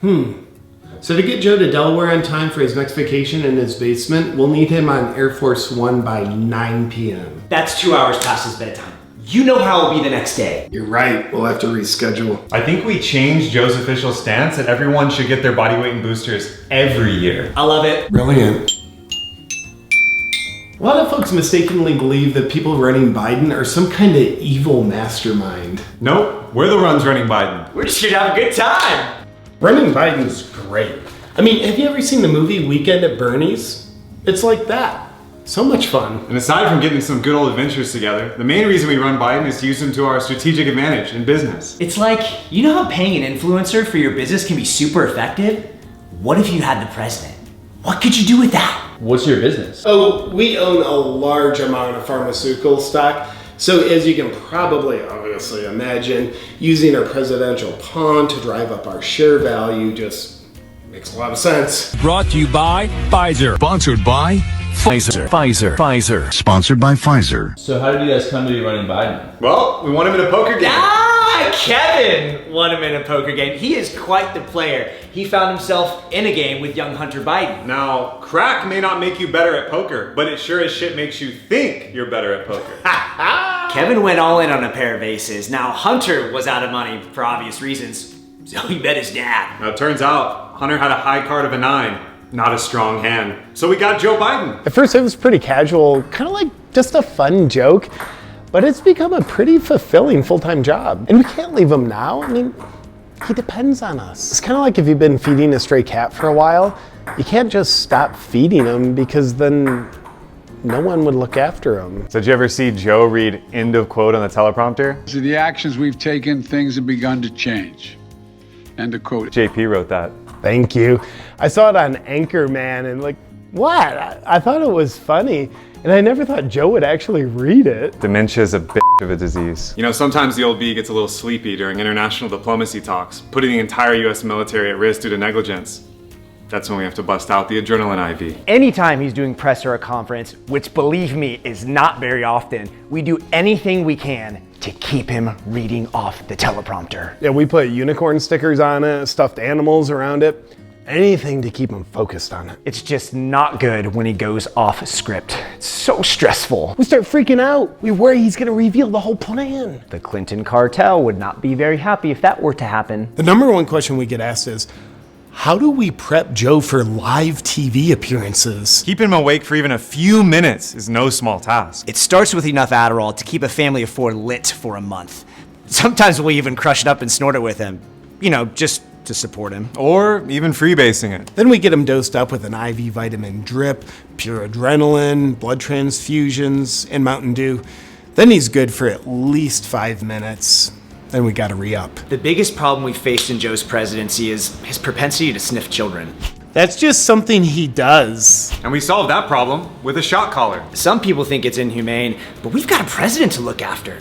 So to get Joe to Delaware on time for his next vacation in his basement, we'll need him on Air Force One by 9 p.m. That's 2 hours past his bedtime. You know how it'll be the next day. You're right, we'll have to reschedule. I think we changed Joe's official stance that everyone should get their body weight in boosters every year. I love it. Brilliant. A lot of folks mistakenly believe that people running Biden are some kind of evil mastermind. Nope, we're the ones running Biden. We're just here to have a good time. Running Biden's great. I mean, have you ever seen the movie Weekend at Bernie's? It's like that. So much fun. And aside from getting some good old adventures together, the main reason we run Biden is to use them to our strategic advantage in business. It's like, you know how paying an influencer for your business can be super effective? What if you had the president? What could you do with that? What's your business? Oh, we own a large amount of pharmaceutical stock. So as you can probably obviously imagine, using our presidential pawn to drive up our share value just makes a lot of sense. Brought to you by Pfizer. Sponsored by Pfizer. Pfizer. Sponsored by Pfizer. So how did you guys come to be running Biden? Well, we want him in a poker game. Kevin won him in a poker game. He is quite the player. He found himself in a game with young Hunter Biden. Now, crack may not make you better at poker, but it sure as shit makes you think you're better at poker. Kevin went all in on a pair of aces. Now, Hunter was out of money for obvious reasons, so he bet his dad. Now, it turns out Hunter had a high card of a 9, not a strong hand. So we got Joe Biden. At first it was pretty casual, kind of like just a fun joke, but it's become a pretty fulfilling full-time job. And we can't leave him now. I mean, he depends on us. It's kind of like if you've been feeding a stray cat for a while, you can't just stop feeding him because then no one would look after him. So did you ever see Joe read end of quote on the teleprompter? So the actions we've taken, things have begun to change. End of quote. JP wrote that. Thank you. I saw it on Anchorman and like, what? I thought it was funny. And I never thought Joe would actually read it. Dementia's a bitch of a disease. You know, sometimes the old bee gets a little sleepy during international diplomacy talks, putting the entire US military at risk due to negligence. That's when we have to bust out the adrenaline IV. Anytime he's doing press or a conference, which believe me is not very often, we do anything we can to keep him reading off the teleprompter. Yeah, we put unicorn stickers on it, stuffed animals around it, anything to keep him focused on it. It's just not good when he goes off script. It's so stressful. We start freaking out. We worry he's gonna reveal the whole plan. The Clinton cartel would not be very happy if that were to happen. The number one question we get asked is, how do we prep Joe for live TV appearances? Keeping him awake for even a few minutes is no small task. It starts with enough Adderall to keep a family of 4 lit for a month. Sometimes we'll even crush it up and snort it with him. You know, just to support him. Or even freebasing it. Then we get him dosed up with an IV vitamin drip, pure adrenaline, blood transfusions, and Mountain Dew. Then he's good for at least 5 minutes. Then we gotta re-up. The biggest problem we faced in Joe's presidency is his propensity to sniff children. That's just something he does. And we solved that problem with a shot collar. Some people think it's inhumane, but we've got a president to look after.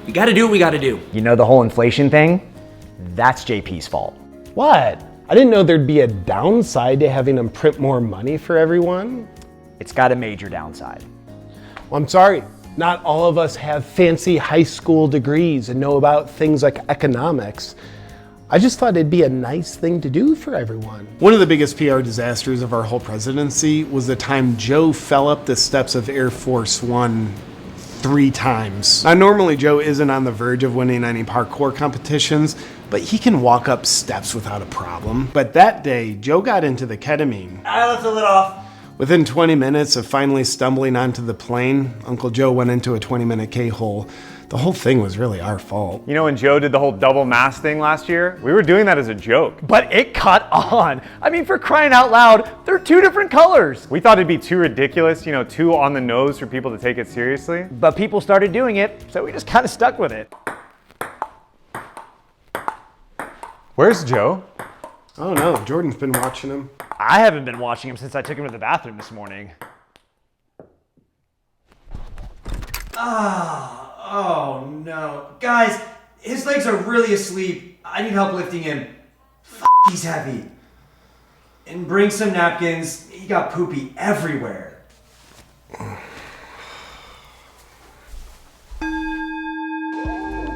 We gotta do what we gotta do. You know the whole inflation thing? That's JP's fault. What? I didn't know there'd be a downside to having him print more money for everyone. It's got a major downside. Well, I'm sorry. Not all of us have fancy high school degrees and know about things like economics. I just thought it'd be a nice thing to do for everyone. One of the biggest PR disasters of our whole presidency was the time Joe fell up the steps of Air Force One 3 times. Now, normally Joe isn't on the verge of winning any parkour competitions, but he can walk up steps without a problem. But that day, Joe got into the ketamine. I left the lid off. Within 20 minutes of finally stumbling onto the plane, Uncle Joe went into a 20-minute K-hole. The whole thing was really our fault. You know when Joe did the whole double mask thing last year? We were doing that as a joke. But it caught on. I mean, for crying out loud, they're 2 different colors. We thought it'd be too ridiculous, you know, too on the nose for people to take it seriously. But people started doing it, so we just kind of stuck with it. Where's Joe? Oh no, Jordan's been watching him. I haven't been watching him since I took him to the bathroom this morning. Oh no. Guys, his legs are really asleep. I need help lifting him. He's heavy. And bring some napkins. He got poopy everywhere.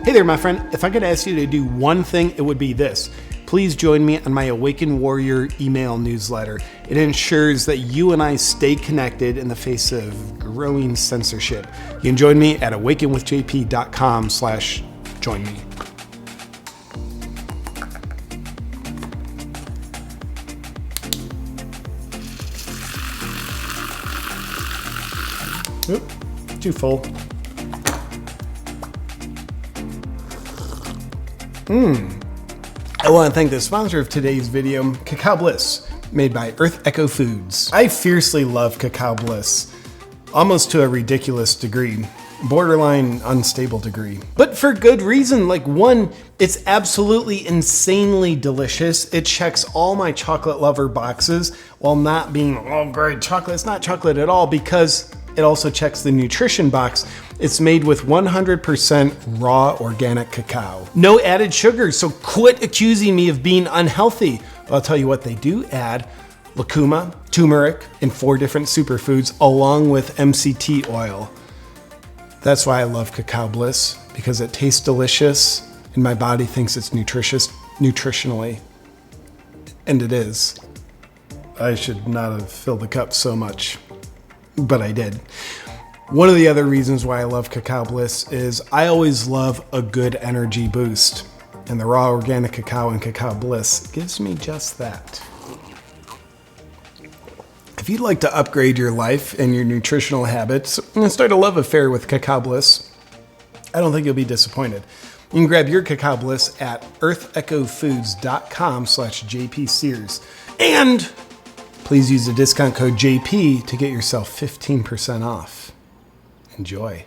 Hey there, my friend. If I could ask you to do one thing, it would be this. please join me on my Awaken Warrior email newsletter. It ensures that you and I stay connected in the face of growing censorship. You can join me at awakenwithjp.com/join me. Oop, too full. I want to thank the sponsor of today's video, Cacao Bliss, made by Earth Echo Foods. I fiercely love Cacao Bliss, almost to a ridiculous degree, borderline unstable degree. But for good reason. Like, one, it's absolutely insanely delicious. It checks all my chocolate lover boxes while not being, oh great, chocolate. It's not chocolate at all, because it also checks the nutrition box. It's made with 100% raw organic cacao. No added sugar, so quit accusing me of being unhealthy. I'll tell you what they do add: lucuma, turmeric, and 4 different superfoods, along with MCT oil. That's why I love Cacao Bliss, because it tastes delicious and my body thinks it's nutritious nutritionally. And it is. I should not have filled the cup so much, but I did. One of the other reasons why I love Cacao Bliss is I always love a good energy boost, and the raw organic cacao in Cacao Bliss gives me just that. If you'd like to upgrade your life and your nutritional habits and start a love affair with Cacao Bliss, I don't think you'll be disappointed. You can grab your Cacao Bliss at earthechofoods.com/JPSears. And please use the discount code JP to get yourself 15% off. Enjoy.